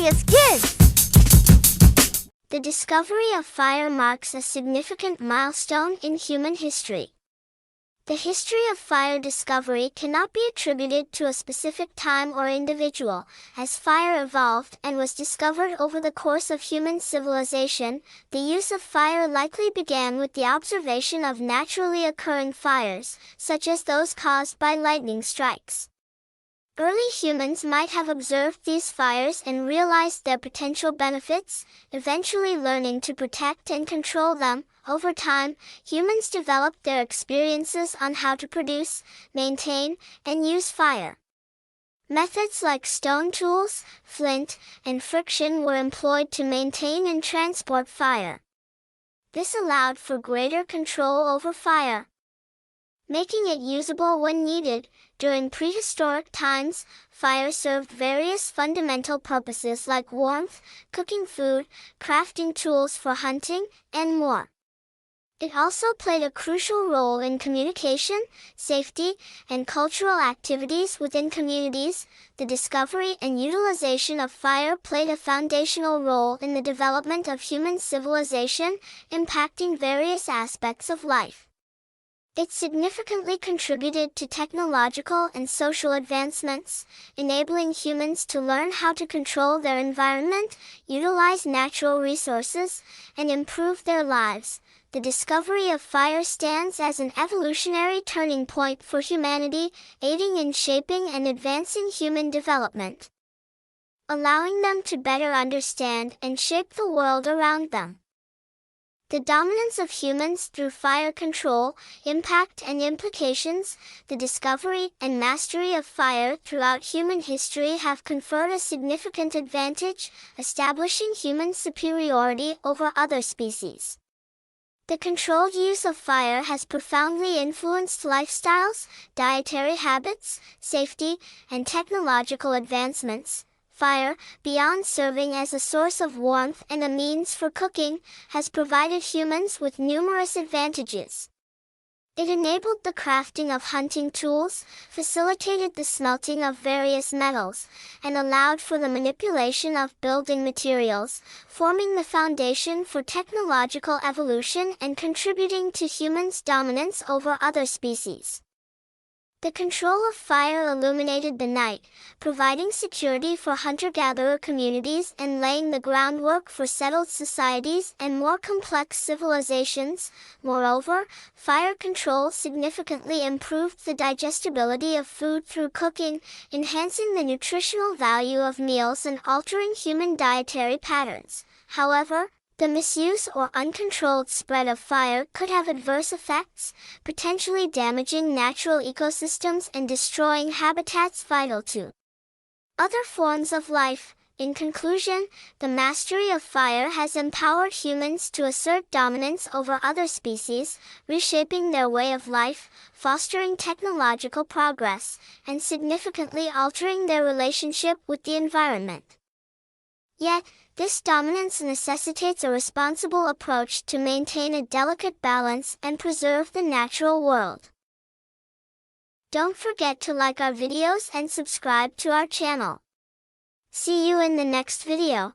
curious kids! The discovery of fire marks a significant milestone in human history. The history of fire discovery cannot be attributed to a specific time or individual, as fire evolved and was discovered over the course of human civilization. The use of fire likely began with the observation of naturally occurring fires, such as those caused by lightning strikes. Early humans might have observed these fires and realized their potential benefits, eventually learning to protect and control them. Over time, humans developed their experiences on how to produce, maintain, and use fire. Methods like stone tools, flint, and friction were employed to maintain and transport fire. This allowed for greater control over fire, making it usable when needed. During prehistoric times, fire served various fundamental purposes like warmth, cooking food, crafting tools for hunting, and more. It also played a crucial role in communication, safety, and cultural activities within communities. The discovery and utilization of fire played a foundational role in the development of human civilization, impacting various aspects of life. It significantly contributed to technological and social advancements, enabling humans to learn how to control their environment, utilize natural resources, and improve their lives. The discovery of fire stands as an evolutionary turning point for humanity, aiding in shaping and advancing human development, allowing them to better understand and shape the world around them. The dominance of humans through fire control, impact and implications. The discovery and mastery of fire throughout human history have conferred a significant advantage, establishing human superiority over other species. The controlled use of fire has profoundly influenced lifestyles, dietary habits, safety, and technological advancements. Fire, beyond serving as a source of warmth and a means for cooking, has provided humans with numerous advantages. It enabled the crafting of hunting tools, facilitated the smelting of various metals, and allowed for the manipulation of building materials, forming the foundation for technological evolution and contributing to humans' dominance over other species. The control of fire illuminated the night, providing security for hunter-gatherer communities and laying the groundwork for settled societies and more complex civilizations. Moreover, fire control significantly improved the digestibility of food through cooking, enhancing the nutritional value of meals and altering human dietary patterns. However, the misuse or uncontrolled spread of fire could have adverse effects, potentially damaging natural ecosystems and destroying habitats vital to other forms of life. In conclusion, the mastery of fire has empowered humans to assert dominance over other species, reshaping their way of life, fostering technological progress, and significantly altering their relationship with the environment. Yet, this dominance necessitates a responsible approach to maintain a delicate balance and preserve the natural world. Don't forget to like our videos and subscribe to our channel. See you in the next video.